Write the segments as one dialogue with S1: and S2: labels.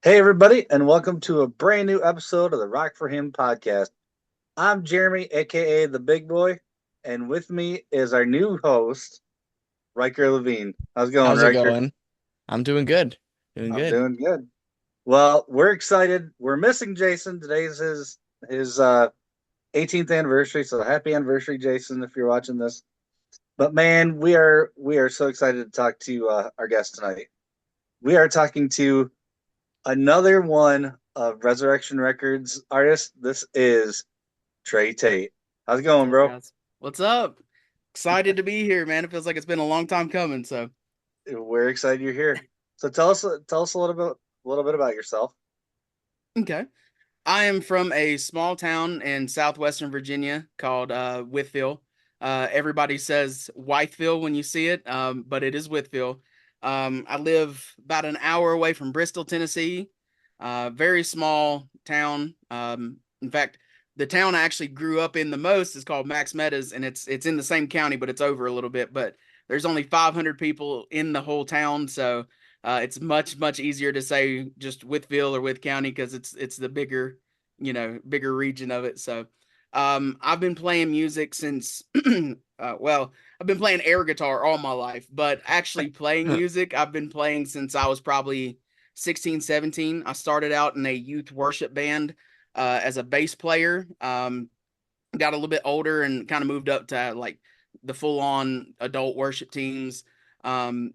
S1: Hey, everybody, and welcome to a brand new episode of the Rock for Him podcast. I'm Jeremy, aka the Big Boy, and with me is our new host, Riker Levine. How's it going,
S2: How's it
S1: Riker?
S2: going? I'm doing good. Doing
S1: I'm
S2: good.
S1: doing good. Well, we're excited. We're missing Jason. Today's his 18th anniversary, so happy anniversary, Jason, if you're watching this. But man, we are so excited to talk to our guest tonight. We are talking to another one of Resurrection Records artist. This is Trey Tate. How's it
S3: What's
S1: going,
S3: up,
S1: bro?
S3: guys? What's up? Excited to be here, man. It feels like it's been a long time coming. So,
S1: We're excited you're here. So tell us a little bit about yourself.
S3: okay. I am from a small town in southwestern Virginia called Whitfield. Everybody says Whiteville when you see it, but it is Whitfield. I live about an hour away from Bristol, Tennessee. Very small town. In fact, the town I actually grew up in the most is called Max Meadows, and it's in the same county, but it's over a little bit. But there's only 500 people in the whole town, so it's much easier to say just Whitfield or With County because it's the bigger, bigger region of it. So I've been playing music since I've been playing air guitar all my life, but actually playing music I've been playing since I was probably 16, 17. I started out in a youth worship band as a bass player. Got a little bit older and kind of moved up to like the full on adult worship teams. Um,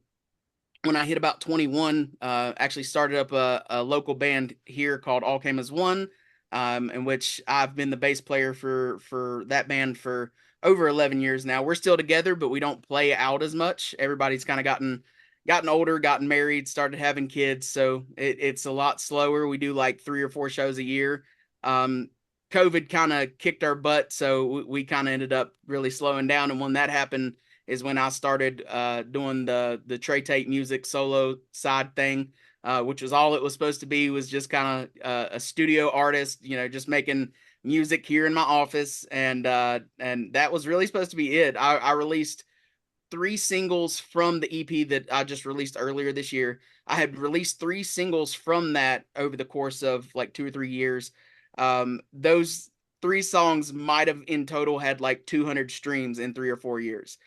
S3: when I hit about 21, actually started up a local band here called All Came as One, in which I've been the bass player for that band for over 11 years now. We're still together, but we don't play out as much. Everybody's kind of gotten older, gotten married, started having kids, so it's a lot slower. We do like 3 or 4 shows a year. Um, COVID kind of kicked our butt, so we kind of ended up really slowing down. And when that happened, is when I started doing the Trey Tate music solo side thing, which was all it was supposed to be. Was just kind of a studio artist, just making music here in my office, and that was really supposed to be it. I released 3 singles from the EP that I just released earlier this year. I had released 3 singles from that over the course of like 2 or 3 years. Those 3 songs might have in total had like 200 streams in 3 or 4 years.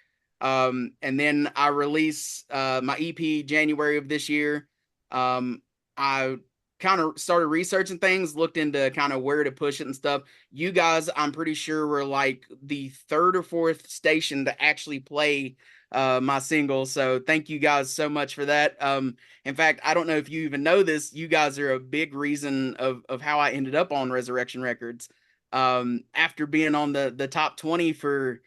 S3: And then I release my EP January of this year. I kind of started researching things, looked into kind of where to push it and stuff. You guys, I'm pretty sure, were like the third or fourth station to actually play my single. So thank you guys so much for that. In fact, I don't know if you even know this. You guys are a big reason of how I ended up on Resurrection Records. After being on the top 20 for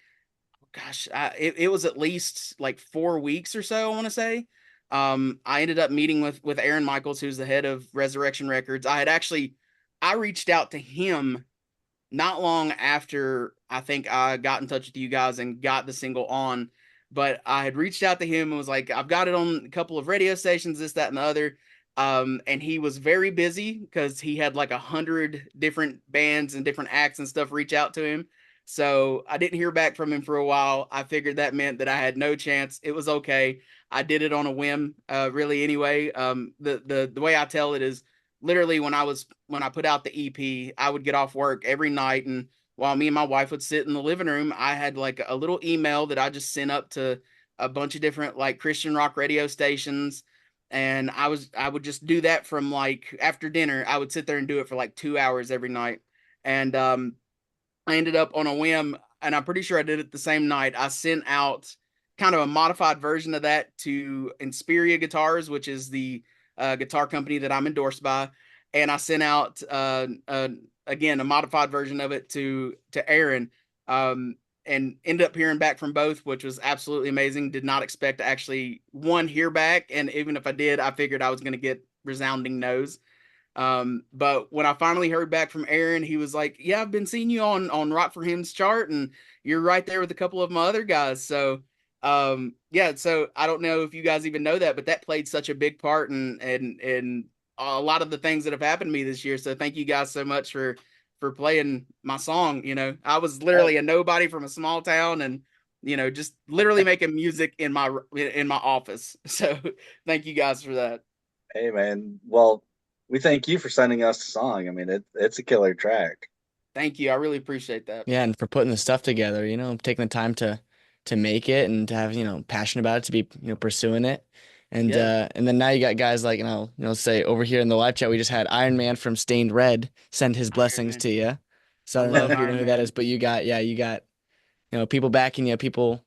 S3: gosh, it was at least like 4 weeks or so, I want to say. I ended up meeting with Aaron Michaels, who's the head of Resurrection Records. I reached out to him not long after I think I got in touch with you guys and got the single on. But I had reached out to him and was like, I've got it on a couple of radio stations, this, that, and the other. And he was very busy because he had like 100 different bands and different acts and stuff reach out to him. So I didn't hear back from him for a while. I figured that meant that I had no chance. It was okay. I did it on a whim, really. Anyway, the way I tell it is literally when I put out the EP, I would get off work every night, and while me and my wife would sit in the living room, I had like a little email that I just sent up to a bunch of different like Christian rock radio stations. And I would just do that from like after dinner. I would sit there and do it for like 2 hours every night. And I ended up on a whim, and I'm pretty sure I did it the same night. I sent out kind of a modified version of that to Inspiria Guitars, which is the guitar company that I'm endorsed by, and I sent out again a modified version of it to Aaron, and ended up hearing back from both, which was absolutely amazing. Did not expect to actually one hear back, and even if I did, I figured I was going to get resounding no's. But when I finally heard back from Aaron, he was like, "Yeah, I've been seeing you on Rock for Him's chart, and you're right there with a couple of my other guys." So, yeah. So I don't know if you guys even know that, but that played such a big part in a lot of the things that have happened to me this year. So thank you guys so much for playing my song. I was
S1: Hey,
S3: literally a nobody from a small town, and just literally making music in my office. So thank you guys for that.
S1: hey, man. Well, we thank you for sending us the song. I mean, it's a killer track.
S3: Thank you. I really appreciate that.
S2: Yeah, and for putting the stuff together, taking the time to make it and to have, passion about it, to be, pursuing it. And then now you got guys like, say over here in the live chat, we just had Iron Man from Stained Red send his blessings
S3: Man.
S2: to you. So I
S3: I
S2: don't know
S3: love
S2: if you know
S3: Iron
S2: who that
S3: Man.
S2: is, but you got, people backing you, people,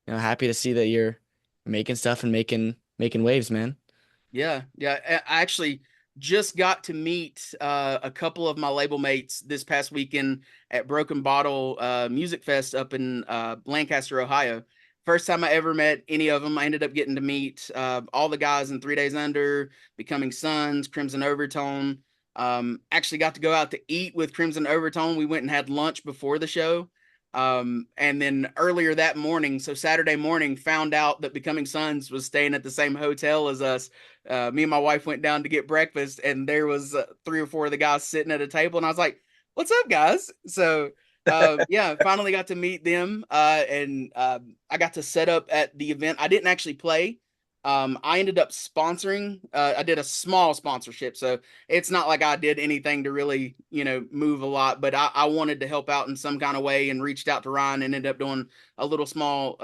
S2: happy to see that you're making stuff and making waves, man.
S3: Yeah, yeah. I actually just got to meet a couple of my label mates this past weekend at Broken Bottle Music Fest up in Lancaster, Ohio. First time I ever met any of them. I ended up getting to meet all the guys in 3 Days Under, Becoming Sons, Crimson Overtone. Actually got to go out to eat with Crimson Overtone. We went and had lunch before the show. And then earlier that morning, so Saturday morning, found out that Becoming Sons was staying at the same hotel as us. Me and my wife went down to get breakfast, and there was 3 or 4 of the guys sitting at a table, and I was like, "What's up, guys?" So, yeah, finally got to meet them, and I got to set up at the event. I didn't actually play. I ended up sponsoring. I did a small sponsorship, so it's not like I did anything to really, move a lot. But I wanted to help out in some kind of way, and reached out to Ryan and ended up doing a little small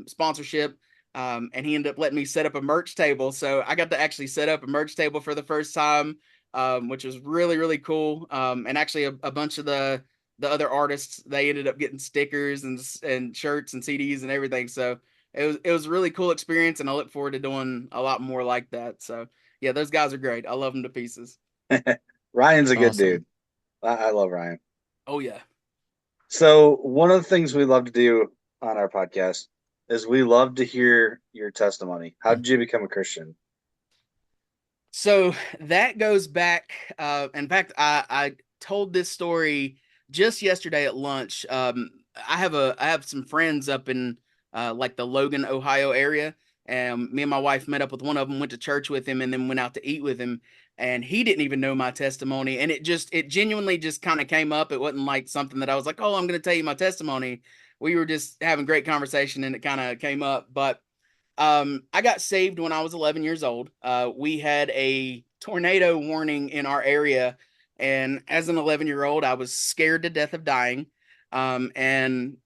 S3: sponsorship. And he ended up letting me set up a merch table. So I got to actually set up a merch table for the first time, which was really, really cool. And actually a bunch of the other artists, they ended up getting stickers and shirts and CDs and everything. So it was a really cool experience, and I look forward to doing a lot more like that. So yeah, those guys are great. I love them to pieces.
S1: Ryan's a good
S2: Awesome.
S1: dude. I love Ryan.
S3: Oh yeah.
S1: So one of the things we love to do on our podcast is we love to hear your testimony. How did you become a Christian?
S3: So that goes back. In fact, I told this story just yesterday at lunch. I have some friends up in like the Logan, Ohio area, and me and my wife met up with one of them, went to church with him, and then went out to eat with him. And he didn't even know my testimony, and it genuinely just kind of came up. It wasn't like something that I was like, "Oh, I'm going to tell you my testimony." We were just having great conversation, and it kind of came up, but. I got saved when I was 11 years old. We had a tornado warning in our area, and as an 11-year-old, I was scared to death of dying. And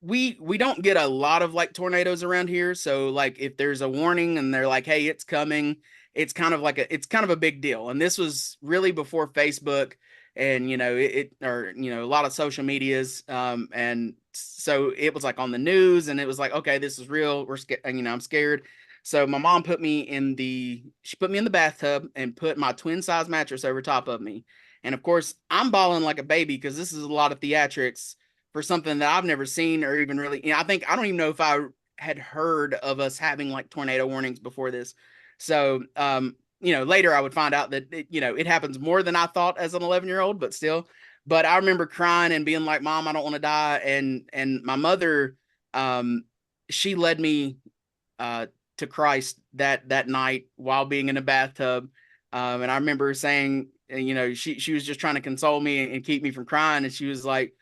S3: we don't get a lot of like tornadoes around here, so like if there's a warning and they're like, "Hey, it's coming," it's kind of a big deal. And this was really before Facebook and a lot of social medias, and so it was like on the news, and it was like, okay, this is real, we're scared, I'm scared. So my mom she put me in the bathtub and put my twin size mattress over top of me, and of course I'm bawling like a baby because this is a lot of theatrics for something that I've never seen or even really, I don't even know if I had heard of us having like tornado warnings before this. So later I would find out that it happens more than I thought as an 11-year-old, but still. But I remember crying and being like, "Mom, I don't want to die." And my mother, um, she led me to Christ that night while being in a bathtub. And I remember saying, she was just trying to console me and keep me from crying. And she was like,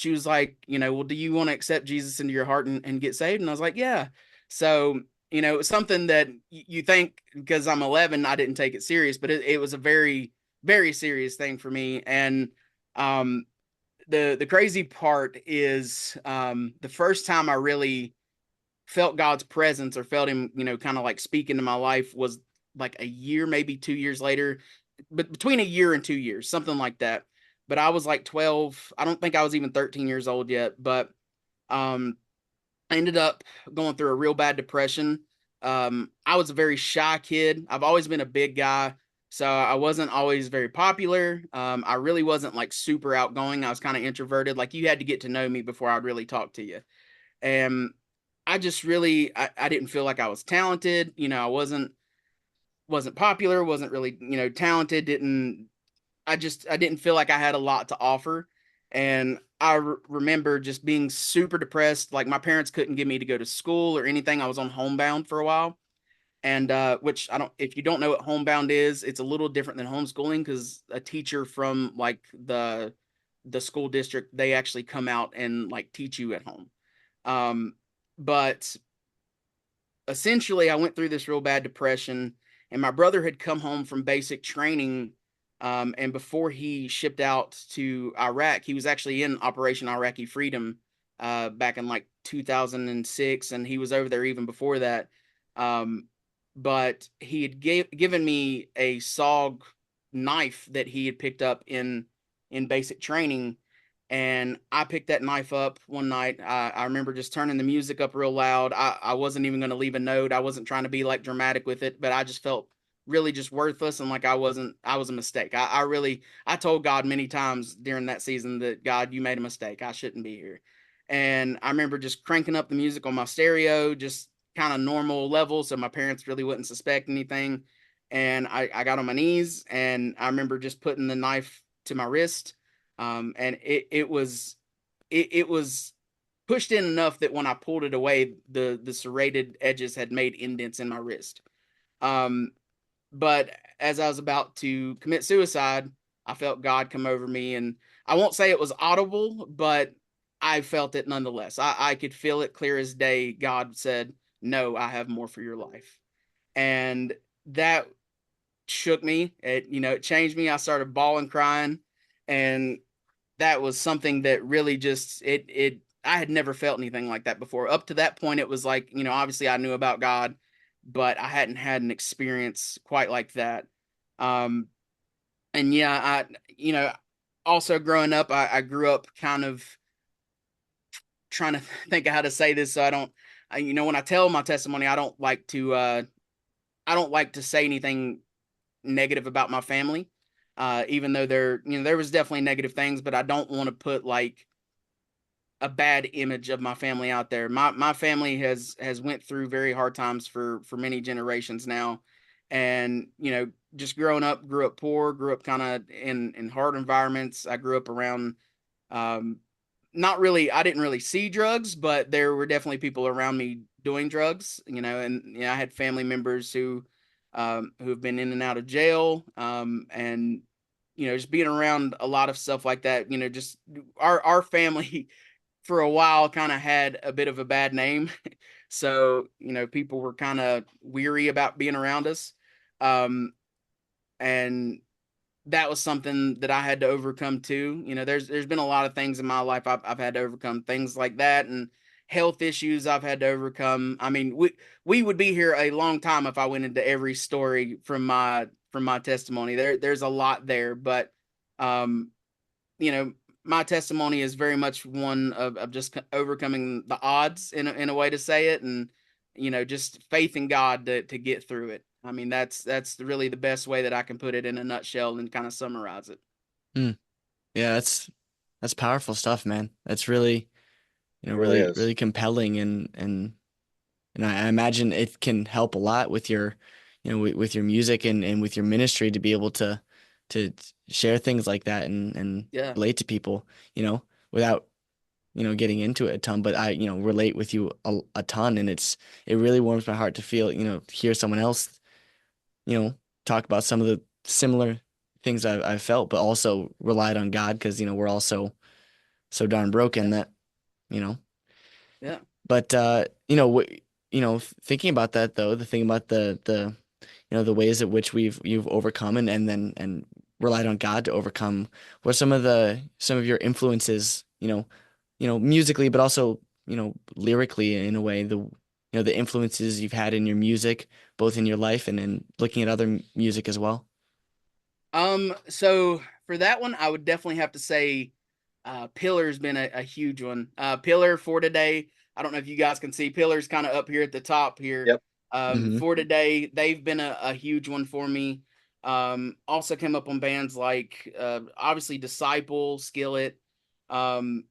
S3: "Well, do you want to accept Jesus into your heart and get saved?" And I was like, "Yeah." So it was something that you think, because I'm 11, I didn't take it serious, but it was a very, very serious thing for me. And um, the crazy part is, the first time I really felt God's presence or felt him, kind of like speak into my life was like a year, maybe 2 years later, but between a year and 2 years, something like that. But I was like 12. I don't think I was even 13 years old yet, but um, I ended up going through a real bad depression. I was a very shy kid. I've always been a big guy, so I wasn't always very popular. I really wasn't like super outgoing. I was kind of introverted. Like you had to get to know me before I'd really talk to you. And I just really, I didn't feel like I was talented. I wasn't popular, wasn't really, talented. I didn't feel like I had a lot to offer. And I remember just being super depressed. Like my parents couldn't get me to go to school or anything. I was on homebound for a while. And which I don't, if you don't know what homebound is, it's a little different than homeschooling, because a teacher from like the school district, they actually come out and like teach you at home. But essentially I went through this real bad depression, and my brother had come home from basic training. And before he shipped out to Iraq, he was actually in Operation Iraqi Freedom back in like 2006, and he was over there even before that. Um, but he had given me a SOG knife that he had picked up in basic training, and I picked that knife up one night. I remember just turning the music up real loud. I wasn't even going to leave a note. I wasn't trying to be like dramatic with it, but I just felt really just worthless and like I was a mistake. I told God many times during that season that, God, you made a mistake. I shouldn't be here. And I remember just cranking up the music on my stereo, just kind of normal level, so my parents really wouldn't suspect anything. And I got on my knees, and I remember just putting the knife to my wrist. And it was pushed in enough that when I pulled it away, the serrated edges had made indents in my wrist. Um, but as I was about to commit suicide, I felt God come over me, and I won't say it was audible, but I felt it nonetheless. I could feel it clear as day. God said, "No, I have more for your life." And that shook me. It changed me. I started bawling, crying, and that was something that really just it I had never felt anything like that before. Up to that point, it was like, obviously I knew about God, but I hadn't had an experience quite like that. Um, and yeah, also growing up, I grew up kind of trying to think of how to say this so I don't, when I tell my testimony, I don't like to say anything negative about my family. Even though there was definitely negative things, but I don't want to put like a bad image of my family out there. My family has went through very hard times for many generations now, and just growing up, grew up poor, grew up kind of in hard environments. I grew up around um, not really. I didn't really see drugs, but there were definitely people around me doing drugs. And I had family members who have been in and out of jail, and just being around a lot of stuff like that. Just our family for a while kind of had a bit of a bad name. So, people were kind of weary about being around us. Um, and that was something that I had to overcome too. There's been a lot of things in my life I've had to overcome, things like that, and health issues I've had to overcome. I mean, we would be here a long time if I went into every story from my testimony. There's a lot there, but um, you know, my testimony is very much one of just overcoming the odds in a way to say it, and just faith in God to get through it. I mean, that's really the best way that I can put it in a nutshell and kind of summarize it.
S2: Hmm. Yeah, that's powerful stuff, man. That's really,
S1: It really
S2: really,
S1: is.
S2: really compelling, and I imagine it can help a lot with your, with your music and with your ministry to be able to share things like that and
S3: Yeah,
S2: relate to people, without, getting into it a ton, but I, relate with you a ton, and it really warms my heart to feel, hear someone else, you know, talk about some of the similar things I've felt, but also relied on God because, we're all so darn broken
S3: yeah,
S2: that, you know.
S3: yeah.
S2: But thinking about that though, the thing about the the ways at which you've overcome and relied on God to overcome, what are some of your influences, musically, but also, lyrically in a way, the influences you've had in your music, both in your life and in looking at other music as well.
S3: So for that one, I would definitely have to say, Pillar's been a huge one. Pillar for today. I don't know if you guys can see Pillar's kind of up here at the top here.
S1: Yep.
S2: Hmm.
S3: For today, they've been a huge one for me. Also came up on bands like, obviously Disciple, Skillet. Um,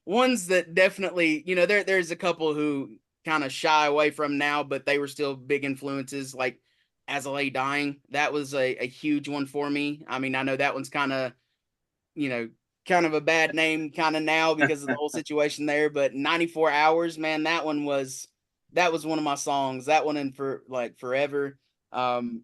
S3: ones that definitely, there's a couple who kind of shy away from now, but they were still big influences, like As I Lay Dying. That was a huge one for me. I mean, I know that one's you know, kind of a bad name kind of now because of the whole situation there, but 94 Hours, man, that was one of my songs. That one, and for like Forever. Um,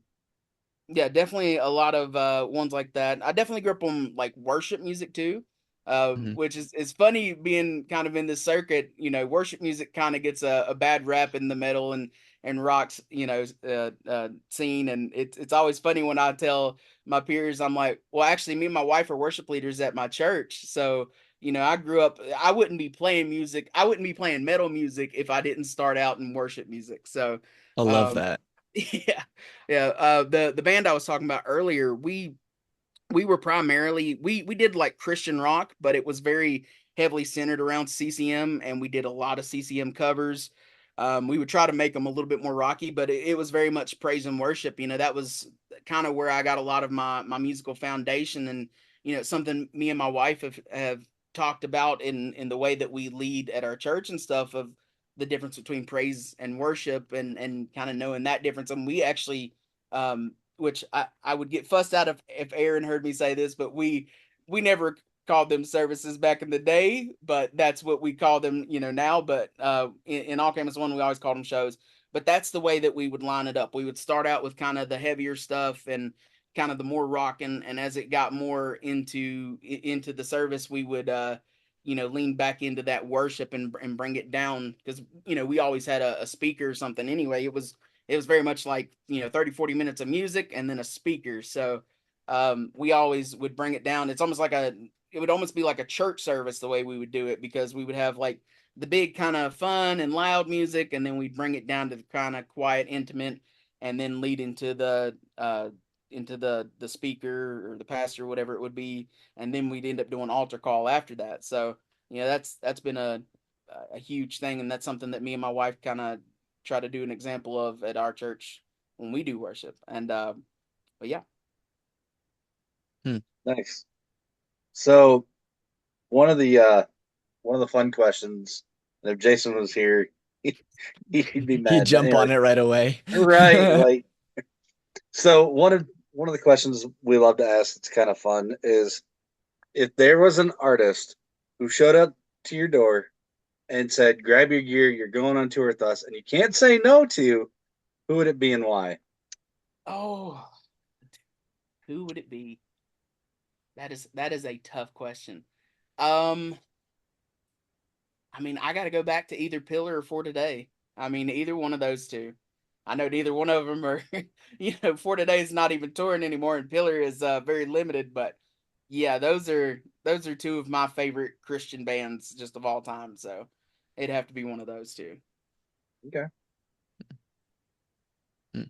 S3: yeah, definitely a lot of ones like that. I definitely grew up on like worship music too,
S2: Hmm.
S3: which is funny being kind of in this circuit. Worship music kind of gets a bad rap in the metal and rock, scene. And it's always funny when I tell my peers, I'm like, well, actually, me and my wife are worship leaders at my church. So, I grew up, I wouldn't be playing music. I wouldn't be playing metal music if I didn't start out in worship music. So,
S2: I love
S3: um,
S2: that.
S3: yeah, yeah. The band I was talking about earlier, we were primarily we did like Christian rock, but it was very heavily centered around CCM, and we did a lot of CCM covers. We would try to make them a little bit more rocky, but it was very much praise and worship. That was kind of where I got a lot of my musical foundation, and it's something me and my wife have talked about in the way that we lead at our church and stuff, of the difference between praise and worship, and kind of knowing that difference. And we actually which I would get fussed out if Aaron heard me say this, but we never called them services back in the day, but that's what we call them, now. But in All Campus One, we always called them shows. But that's the way that we would line it up. We would start out with kind of the heavier stuff and kind of the more rock, and as it got more into the service, we would lean back into that worship and bring it down, because we always had a speaker or something anyway. It was very much like 30-40 minutes of music and then a speaker. So we always would bring it down. It's almost like it would almost be like a church service the way we would do it, because we would have like the big kind of fun and loud music, and then we'd bring it down to the kind of quiet, intimate, and then lead into the speaker or the pastor, whatever it would be, and then we'd end up doing altar call after that. So that's been a huge thing, and that's something that me and my wife kind of try to do an example of at our church when we do worship. And but yeah.
S1: Nice. So one of the fun questions, and if Jason was here, he'd be
S2: He'd
S1: mad. But
S2: jump
S1: anyway,
S2: on it right away.
S1: right? Like, so one of the questions we love to ask that's kind of fun is, if there was an artist who showed up to your door and said, "Grab your gear, you're going on tour with us," and you can't say no to, who would it be and why?
S3: Oh, who would it be? That is a tough question. Um, I mean, I got to go back to either Pillar or For Today. I mean, either one of those two. I know neither one of them are, For Today is not even touring anymore, and Pillar is very limited. But yeah, those are two of my favorite Christian bands just of all time. So it'd have to be one of those two.
S1: Okay.
S2: Hmm.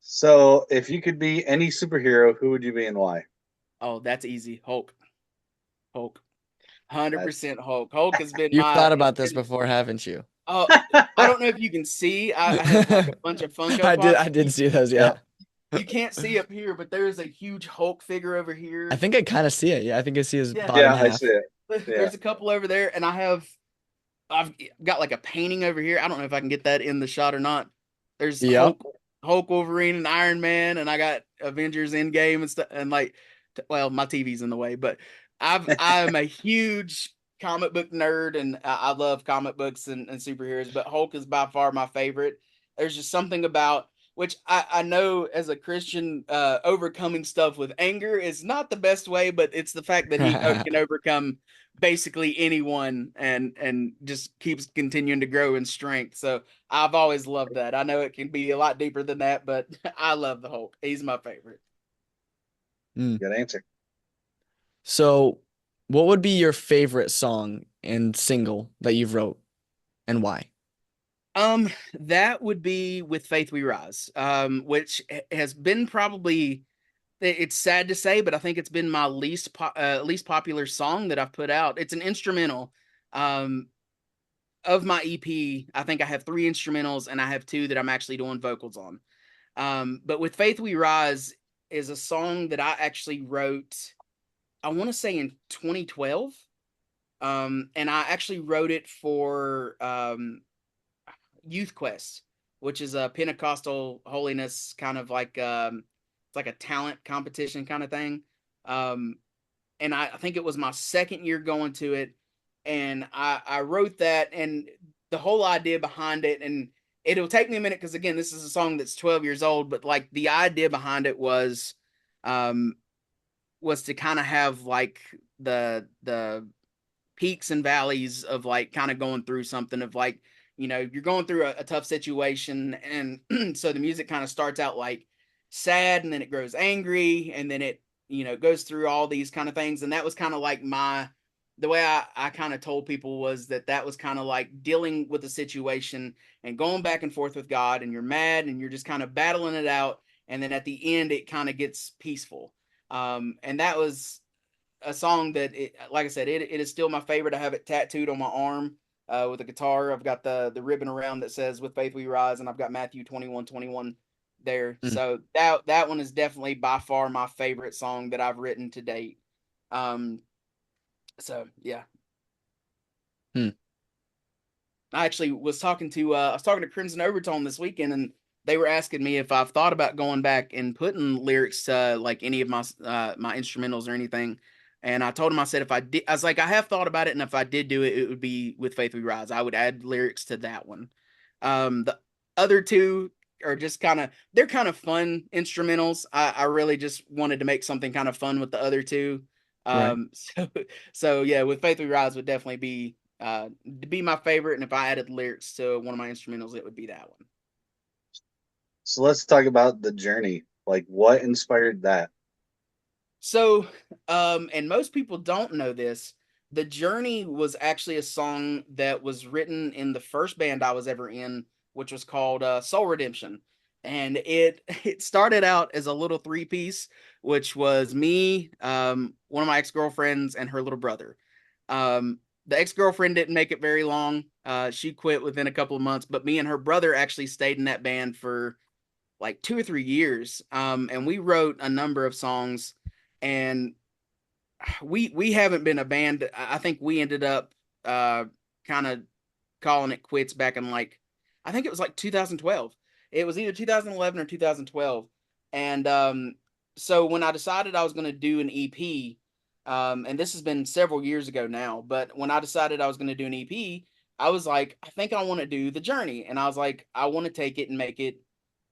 S1: So if you could be any superhero, who would you be and why?
S3: Oh, that's easy. Hulk. Hulk. Hundred
S1: That's
S3: percent Hulk. Hulk has been
S2: You've
S3: my.
S2: thought
S3: It's
S2: about this
S3: been.
S2: before, haven't you?
S3: Oh, I don't know if you can see. I have like a bunch of Funko
S2: I
S3: Pops.
S2: did see those,
S1: yeah,
S2: yeah.
S3: You can't see up here, but there is a huge Hulk figure over
S2: I
S3: here.
S2: think I kind of see it. Yeah, I think I see his
S3: Yeah,
S2: bottom
S1: yeah, I see
S2: half.
S1: it. Yeah,
S3: there's a couple over there, and I've got like a painting over here. I don't know if I can get that in the shot or not. There's
S2: Yep.
S3: Hulk, Wolverine, and Iron Man, and I got Avengers Endgame and stuff. And like, well, my TV's in the way, but I'm a huge comic book nerd, and I love comic books and superheroes. But Hulk is by far my favorite. There's just something about, which I know as a Christian, overcoming stuff with anger is not the best way, but it's the fact that he can overcome basically anyone, and just keeps continuing to grow in strength. So I've always loved that. I know it can be a lot deeper than that, but I love the Hulk. He's my favorite.
S2: Mm.
S1: good answer.
S2: So, what would be your favorite song and single that you've wrote, and why?
S3: That would be With Faith We Rise, which has been probably, it's sad to say, but I think it's been my least popular song that I've put out. It's an instrumental. Um, of my EP, I think I have 3 instrumentals, and I have 2 that I'm actually doing vocals on. But With Faith We Rise is a song that I actually wrote, I want to say in 2012. And I actually wrote it for Youth Quest, which is a Pentecostal holiness kind of like, it's like a talent competition kind of thing. Um, and I think it was my second year going to it, and I wrote that, and the whole idea behind it, and it'll take me a minute, because again, this is a song that's 12 years old, but like the idea behind it um was to kind of have like the peaks and valleys of like kind of going through something, of like you're going through a tough situation, and so the music kind of starts out like sad, and then it grows angry, and then it goes through all these kind of things. And that was kind of like the way I kind of told people was that was kind of like dealing with the situation and going back and forth with God, and you're mad and you're just kind of battling it out, and then at the end it kind of gets peaceful. And that was a song that, like I said, it is still my favorite. I have it tattooed on my arm with a guitar. I've got the ribbon around that says "With Faith We Rise," and I've got Matthew 21:21 there.
S2: Mm.
S3: So that one is definitely by far my favorite song that I've written to date. So yeah.
S2: Hmm.
S3: I actually was talking to Crimson Overtone this weekend, and they were asking me if I've thought about going back and putting lyrics to like any of my my instrumentals or anything. And I told him, I said, if I did, I was like, I have thought about it, and if I did do it, it would be With Faith We Rise. I would add lyrics to that one. The other two are just they're kind of fun instrumentals. I really just wanted to make something kind of fun with the other two.
S2: Right.
S3: So yeah, With Faith We Rise would definitely be my favorite, and if I added lyrics to one of my instrumentals, it would be that one.
S1: So let's talk about the journey. Like, what inspired that?
S3: So, and most people don't know this. The Journey was actually a song that was written in the first band I was ever in, which was called Soul Redemption. And it it started out as a little three-piece, which was me, one of my ex-girlfriends, and her little brother. The ex-girlfriend didn't make it very long. She quit within a couple of months, but me and her brother actually stayed in that band for like 2 or 3 years. And we wrote a number of songs, and we haven't been a band. I think we ended up kind of calling it quits back in like, I think it was like 2012. It was either 2011 or 2012. And so when I decided I was going to do an EP, and this has been several years ago now, but when I decided I was going to do an EP, I was like, I think I want to do The Journey. And I was like, I want to take it and make it,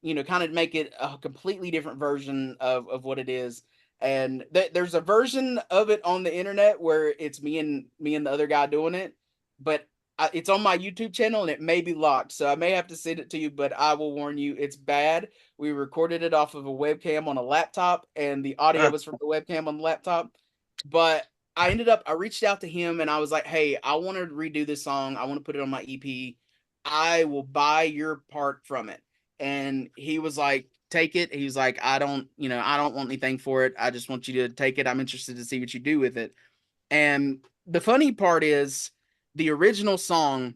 S3: kind of make it a completely different version of what it is. And there's a version of it on the internet where it's me and the other guy doing it, but it's on my YouTube channel and it may be locked, so I may have to send it to you. But I will warn you, it's bad. We recorded it off of a webcam on a laptop, and the audio was from the webcam on the laptop. But I reached out to him and I was like, "Hey, I want to redo this song. I want to put it on my EP. I will buy your part from it." And he was like, "Take it." He was like, I don't want anything for it. I just want you to take it. I'm interested to see what you do with it." And the funny part is, the original song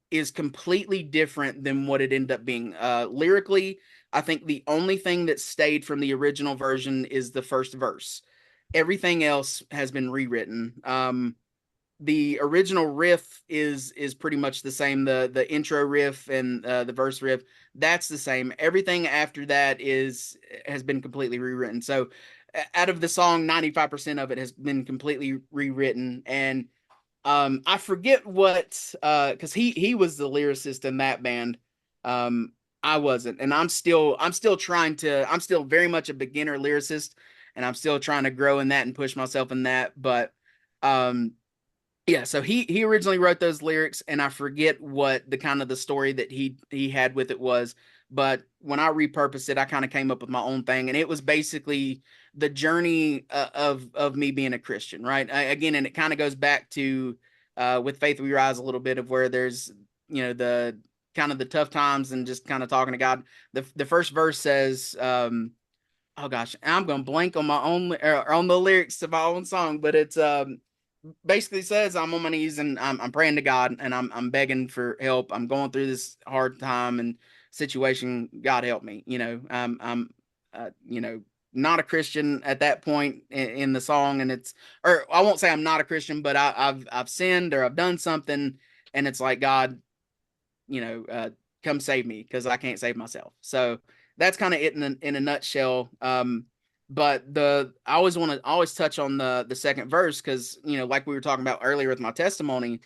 S3: is completely different than what it ended up being. Lyrically, I think the only thing that stayed from the original version is the first verse. Everything else has been rewritten. The original riff is pretty much the same. The intro riff and the verse riff, that's the same. Everything after that has been completely rewritten. So out of the song, 95% of it has been completely rewritten. And I forget what, because he was the lyricist in that band. I wasn't, and I'm still I'm still very much a beginner lyricist, and I'm still trying to grow in that and push myself in that. But um yeah, so he originally wrote those lyrics, and I forget what the kind of the story that he had with it was. But when I repurposed it, I kind of came up with my own thing, and it was basically the journey of me being a Christian, right? Again, and it kind of goes back to With Faith We Rise a little bit of where there's the kind of the tough times and just kind of talking to God. The first verse says, oh gosh, I'm gonna blank on my own on the lyrics to my own song, but it's basically says I'm on my knees and I'm praying to God and I'm begging for help. I'm going through this hard time and situation. God help me. I'm not a Christian at that point in the song, and or I won't say I'm not a Christian, but I've sinned or I've done something, and it's like, God, come save me because I can't save myself. So that's kind of it in a nutshell. But I always touch on the second verse because like we were talking about earlier with my testimony,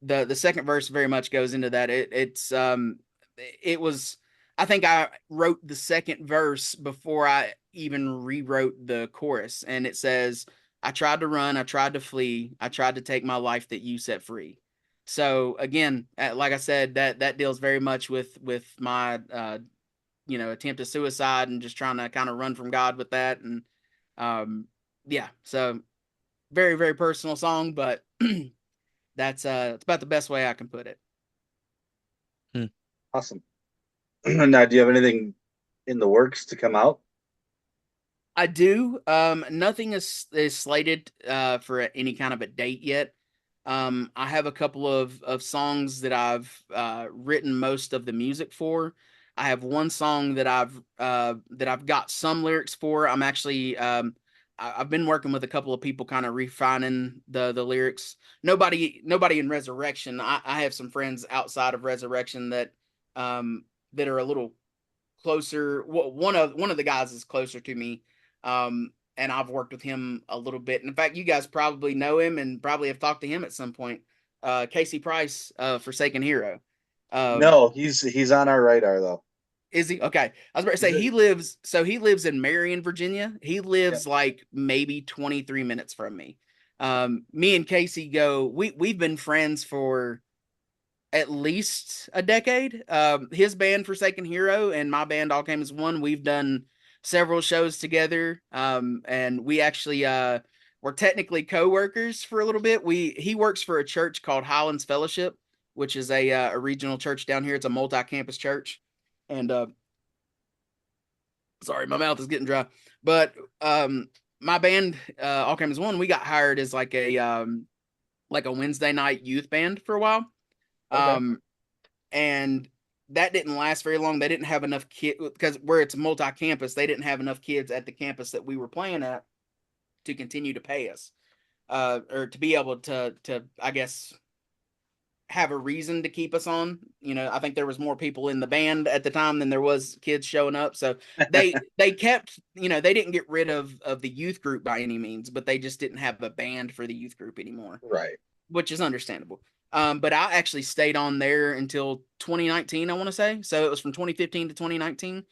S3: the second verse very much goes into that. It was, I think I wrote the second verse before I even rewrote the chorus, and it says, "I tried to run, I tried to flee, I tried to take my life that you set free." So again, like I said, that deals very much with my attempted suicide and just trying to kind of run from God with that. And um, yeah, so very, very personal song, but that's it's about the best way I can put it.
S2: Hmm.
S1: Awesome. Now, do you have anything in the works to come out?
S3: I do. Nothing is slated for any kind of a date yet. I have a couple of songs that I've written most of the music for. I have one song that I've got some lyrics for. I'm actually I've been working with a couple of people kind of refining the lyrics. Nobody in Resurrection. I have some friends outside of Resurrection that are a little closer. One of the guys is closer to me, and I've worked with him a little bit. And in fact, you guys probably know him and probably have talked to him at some point. Casey Price, Forsaken Hero. Um,
S1: No, he's on our radar though.
S3: is he okay? I was about to
S1: He's
S3: say
S1: a,
S3: he lives in Marion, Virginia. He
S1: yeah.
S3: lives like maybe 23 minutes from me. Me and Casey we've been friends for at least a decade. His band Forsaken Hero and my band All Came as One. We've done several shows together, and we actually were technically co-workers for a little bit. He works for a church called Highlands Fellowship, which is a regional church down here. It's a multi-campus church, and sorry, my mouth is getting dry. But my band All Came as One, we got hired as like a Wednesday night youth band for a while.
S1: Okay.
S3: Um, and that didn't last very long. They didn't have enough kids because where it's multi-campus, they didn't have enough kids at the campus that we were playing at to continue to pay us, or to be able to I guess have a reason to keep us on. I think there was more people in the band at the time than there was kids showing up. So they kept, they didn't get rid of the youth group by any means, but they just didn't have a band for the youth group anymore,
S1: Right.
S3: which is understandable. But I actually stayed on there until 2019, I want to say. So it was from 2015 to 2019.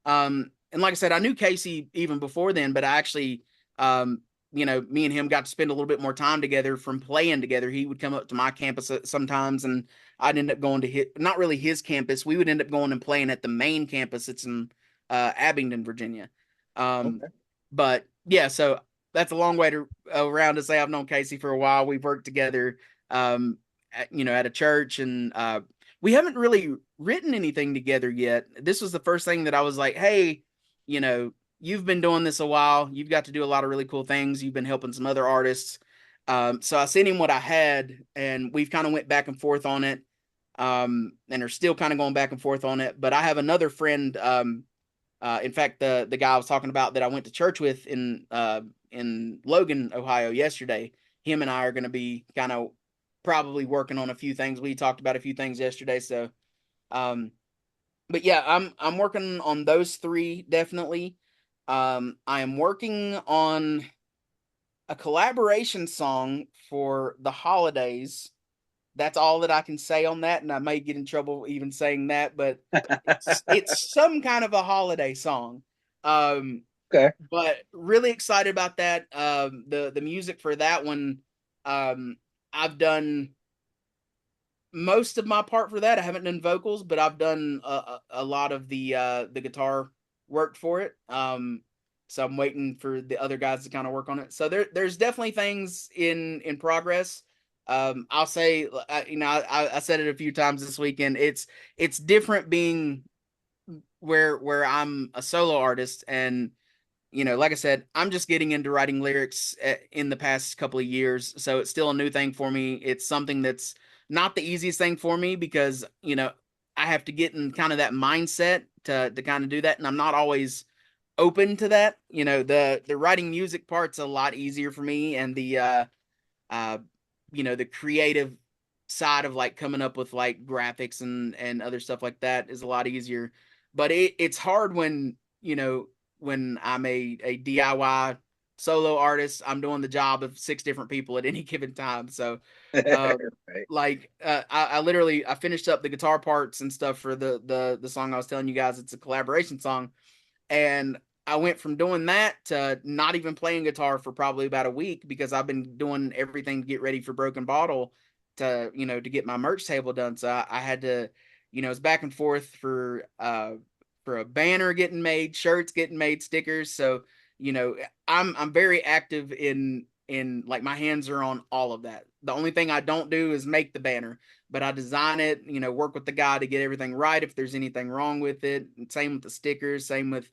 S3: And like I said, I knew Casey even before then, but I actually, me and him got to spend a little bit more time together from playing together. He would come up to my campus sometimes, and I'd end up going to not really his campus. We would end up going and playing at the main campus. It's in Abingdon, Virginia. Um,
S1: Okay.
S3: but yeah, so that's a long way around to say I've known Casey for a while. We've worked together at a church, and we haven't really written anything together yet. This was the first thing that I was like, hey, you've been doing this a while. You've got to do a lot of really cool things. You've been helping some other artists. So I sent him what I had, and we've kind of went back and forth on it, and are still kind of going back and forth on it. But I have another friend. In fact, the guy I was talking about that I went to church with in Logan, Ohio yesterday. Him and I are going to be kind of probably working on a few things. We talked about a few things yesterday, so but yeah, I'm working on those three definitely. I am working on a collaboration song for the holidays. That's all that I can say on that, and I may get in trouble even saying that, but it's some kind of a holiday song. Um,
S1: Okay.
S3: but really excited about that. The music for that one, I've done most of my part for that. I haven't done vocals, but I've done a lot of the guitar work for it. So I'm waiting for the other guys to kind of work on it. So there's definitely things in progress. I'll say, I said it a few times this weekend. It's different being where I'm a solo artist, and like I said, I'm just getting into writing lyrics in the past couple of years, so it's still a new thing for me. It's something that's not the easiest thing for me because I have to get in kind of that mindset to kind of do that, and I'm not always open to that. The writing music part's a lot easier for me, and uh the creative side of like coming up with like graphics and other stuff like that is a lot easier. But it's hard when I'm a DIY solo artist. I'm doing the job of six different people at any given time. So
S1: Right.
S3: I literally I finished up the guitar parts and stuff for the song I was telling you guys. It's a collaboration song, and I went from doing that to not even playing guitar for probably about a week because I've been doing everything to get ready for Broken Bottle. to get my merch table done. So I had to, it's back and forth for a banner getting made, shirts getting made, stickers. So, I'm very active in like my hands are on all of that. The only thing I don't do is make the banner, but I design it, work with the guy to get everything right if there's anything wrong with it. And same with the stickers, same with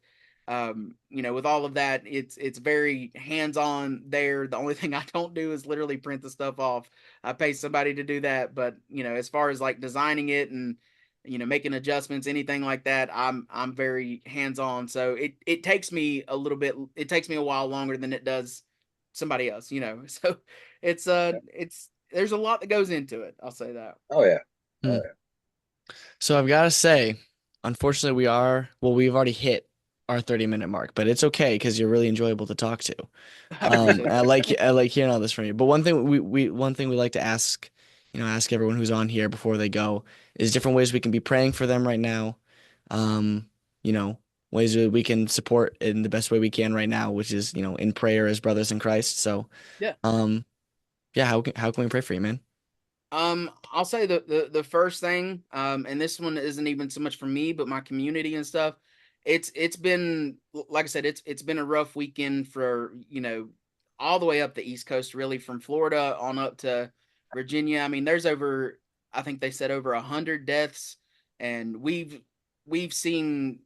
S3: with all of that, it's very hands-on there. The only thing I don't do is literally print the stuff off. I pay somebody to do that, but as far as like designing it and making adjustments, anything like that, I'm very hands-on. So it takes me a little bit. It takes me a while longer than it does somebody else. So it's there's a lot that goes into it. I'll say that.
S1: Oh yeah.
S2: Hmm.
S1: Oh yeah.
S2: So I've got to say, unfortunately, we've already hit our 30-minute mark, but it's okay because you're really enjoyable to talk to.
S3: I appreciate
S2: I
S3: that.
S2: like hearing all this from you. But one thing we like to ask, ask everyone who's on here before they go is different ways we can be praying for them right now. Um, you know, ways that we can support in the best way we can right now, which is, in prayer as brothers in Christ. So,
S3: Yeah.
S2: um, yeah, how can we pray for you, man?
S3: I'll say the first thing, and this one isn't even so much for me, but my community and stuff. It's been, like I said, it's been a rough weekend for all the way up the East Coast, really, from Florida on up to Virginia. I mean, there's I think they said over 100 deaths, and we've seen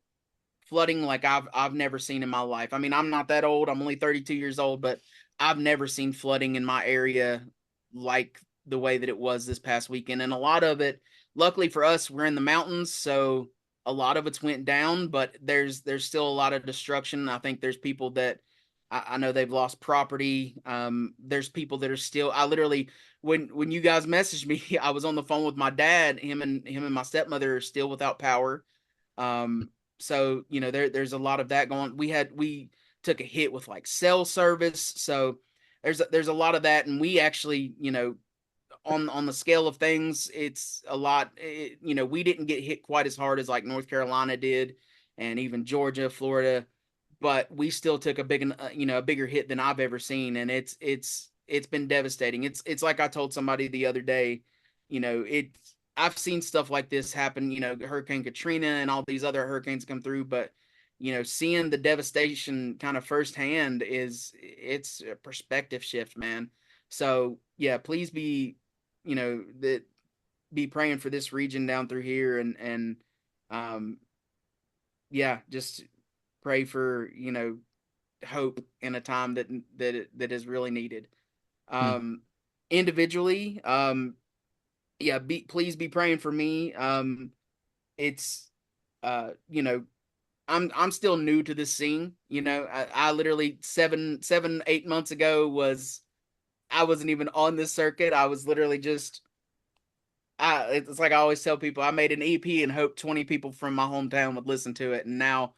S3: flooding like I've never seen in my life. I mean, I'm not that old. I'm only 32 years old, but I've never seen flooding in my area like the way that it was this past weekend. And a lot of it, luckily for us, we're in the mountains, so a lot of it's went down, but there's still a lot of destruction. I think there's people that I know they've lost property. There's people that are still. I literally, when you guys messaged me, I was on the phone with my dad. Him and my stepmother are still without power. Um, so there's a lot of that going. We took a hit with like cell service, so there's a lot of that, and we actually on the scale of things, it's a lot. We didn't get hit quite as hard as like North Carolina did, and even Georgia, Florida, but we still took a bigger hit than I've ever seen, and it's been devastating. It's like I told somebody the other day, it. I've seen stuff like this happen, Hurricane Katrina and all these other hurricanes come through, but seeing the devastation kind of firsthand it's a perspective shift, man. So yeah, please that be praying for this region down through here and um yeah, just pray for, hope in a time that is really needed.
S2: Hmm.
S3: Um Individually, yeah, please be praying for me. It's you know, I'm still new to this scene. I literally 8 months ago I wasn't even on this circuit. I was literally just it's like I always tell people I made an EP and hoped 20 people from my hometown would listen to it, and now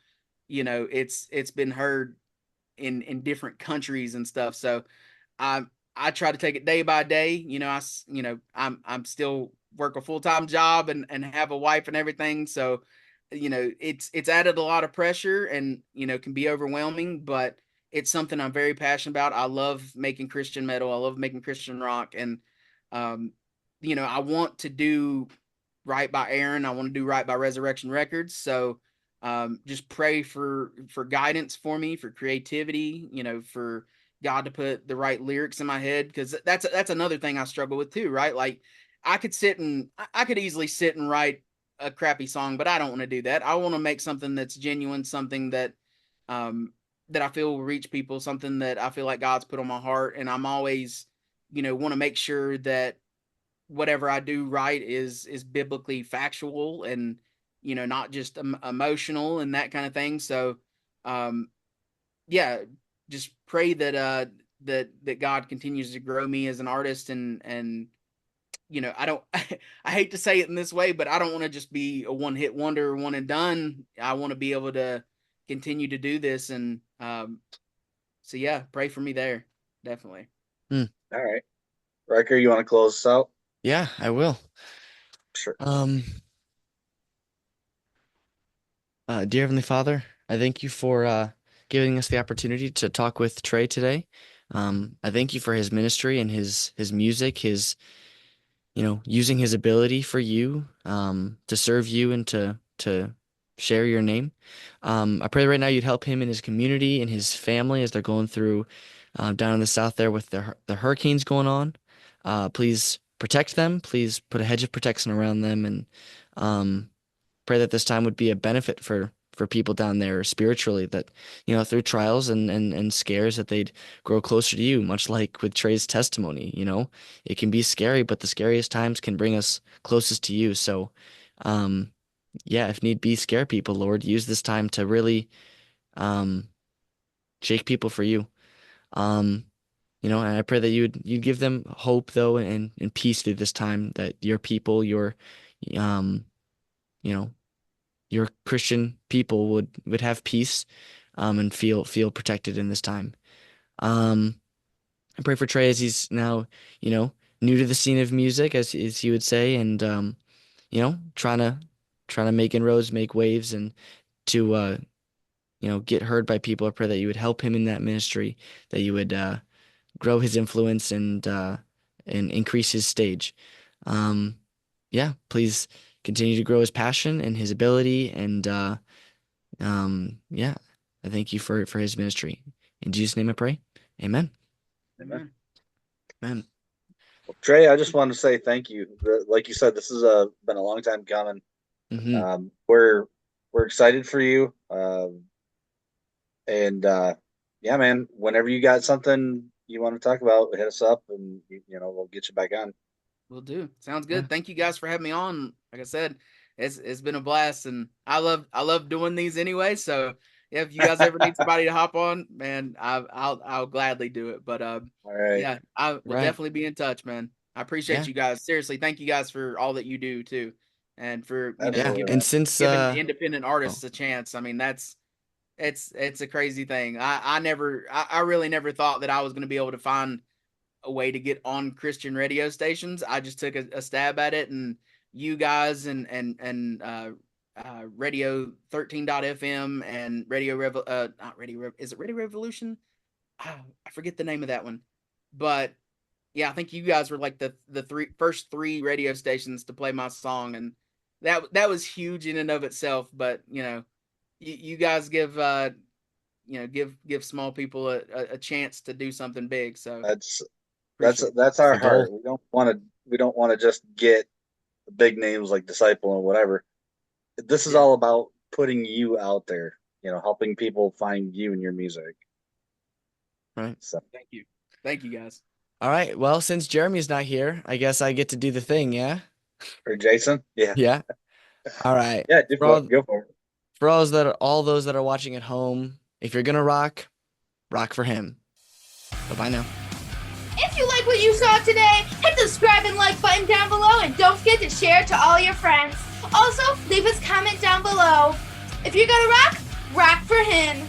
S3: it's been heard in different countries and stuff. So I I try to take it day by day. I'm still work a full-time job and have a wife and everything. So, it's added a lot of pressure and, can be overwhelming, but it's something I'm very passionate about. I love making Christian metal. I love making Christian rock. And, um, I want to do right by Aaron. I want to do right by Resurrection Records. So, just pray for guidance for me, for creativity, for God to put the right lyrics in my head, because that's another thing I struggle with too, right? Like I could easily sit and write a crappy song, but I don't want to do that. I want to make something that's genuine, something um that I feel will reach people, something that I feel like God's put on my heart, and I'm always want to make sure that whatever I do right is biblically factual and not just emotional and that kind of thing. So um yeah, just pray that God continues to grow me as an artist and I don't I hate to say it in this way, but I don't want to just be a one hit wonder or one and done. I want to be able to continue to do this and so yeah, pray for me there. Definitely.
S2: Hmm.
S1: All right. Riker, you want to close us out?
S2: Yeah, I will.
S1: Sure.
S2: Um, dear Heavenly Father, I thank you for giving us the opportunity to talk with Trey today. I thank you for his ministry and his music, using his ability for you, to serve you and to share your name. I pray right now you'd help him in his community and his family as they're going through down in the south there with the hurricanes going on. Please protect them. Please put a hedge of protection around them, and pray that this time would be a benefit for people down there spiritually, that through trials and scares that they'd grow closer to you, much like with Trey's testimony. It can be scary, but the scariest times can bring us closest to you. So yeah, if need be, scare people, Lord. Use this time to really shake people for you. And I pray that you'd give them hope though, and peace through this time, that your people, um your Christian people would have peace, and feel protected in this time. I pray for Trey as he's now, new to the scene of music, as he would say, and trying to make inroads, make waves, and to get heard by people. I pray that you would help him in that ministry, that you would grow his influence and increase his stage. Yeah, please continue to grow his passion and his ability, and yeah, I thank you for his ministry. In Jesus' name I pray. Amen.
S1: Amen.
S2: Amen.
S1: Trey, I just wanted to say thank you. Like you said, this has been a long time coming.
S2: Mm-hmm.
S1: We're excited for you, and yeah, man. Whenever you got something you want to talk about, hit us up, and we'll get you back on.
S3: Will do. Sounds good.
S2: Yeah.
S3: Thank you guys for having me on. Like I said, it's been a blast, and I love doing these anyway. So yeah, if you guys ever need somebody to hop on, man, I'll gladly do it. But
S1: All right.
S3: yeah, I will
S2: Right.
S3: definitely be in touch, man. I appreciate
S2: Yeah.
S3: you guys. Seriously, thank you guys for all that you do too, and for
S2: Yeah.
S1: Absolutely.
S3: giving
S2: And since
S3: giving independent artists a chance. I mean, it's a crazy thing. I really never thought that I was going to be able to find a way to get on Christian radio stations. I just took a stab at it, and you guys and Radio 13.fm and not Radio is it Radio Revolution? I forget the name of that one, but yeah, I think you guys were like the first three radio stations to play my song, and that was huge in and of itself. But you guys give give small people a chance to do something big. So
S1: that's our
S2: the goal.
S1: heart. We don't want to just get big names like Disciple and whatever. This is all about putting you out there, helping people find you and your music.
S2: Right.
S1: So
S3: thank you guys.
S2: All right. Well, since Jeremy's not here, I guess I get to do the thing. Yeah.
S1: for Jason, yeah,
S2: Yeah. All right.
S1: yeah,
S2: For
S1: go for it.
S2: For all those that are watching at home, if you're gonna rock for him. Bye now.
S4: If you like what you saw today, hit the subscribe and like button down below, and don't forget to share it to all your friends. Also, leave us a comment down below. If you're gonna rock for him.